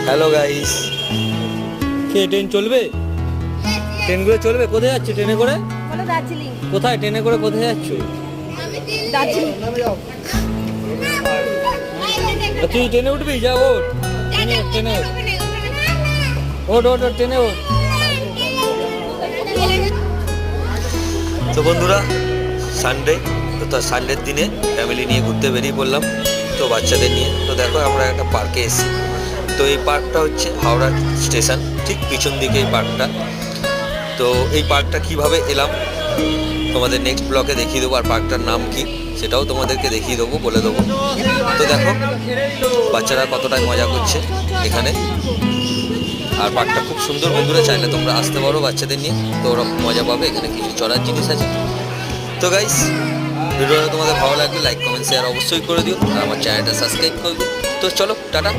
Hello guys, কে train চলবে? ট্রেনগুলো চলবে? কোথায় যাচ্ছে ট্রেনে করে? বলো দার্জিলিং। কোথায় ট্রেনে করে কোথায় যাচ্ছ? দার্জিলিং। তুই ট্রেনে উঠবি? যা ওঠ, ট্রেনে ওঠ, ওঠ ওঠ, ট্রেনে ওঠ। তো বন্ধুরা, সানডে, তো সানডের দিনে ফ্যামিলি নিয়ে ঘুরতে বেরিয়ে পড়লাম, তো বাচ্চাদের নিয়ে। তো দেখো আমরা একটা পার্কে এসেছি। তো এই পার্কটা হচ্ছে হাওড়া স্টেশন ঠিক পিছন দিকে এই পার্কটা। তো এই পার্কটা কিভাবে এলাম তোমাদের নেক্সট ব্লকে দেখিয়ে দেবো, আর পার্কটার নাম কি সেটাও তোমাদেরকে দেখিয়ে দেবো, বলে দেবো। তো দেখো বাচ্চারা কতটাই মজা করছে এখানে, আর পার্কটা খুব সুন্দর। বন্ধুরা চাইলে তোমরা আসতে পারো বাচ্চাদের নিয়ে, তো ওরা মজা পাবে। এখানে কিছু চড়ার জিনিস আছে। তো গাইস, ভিডিওটা তোমাদের ভালো লাগলে লাইক কমেন্ট শেয়ার অবশ্যই করে দিও, আর আমার চ্যানেলটা সাবস্ক্রাইব করে দিও। তো চলো টাটা।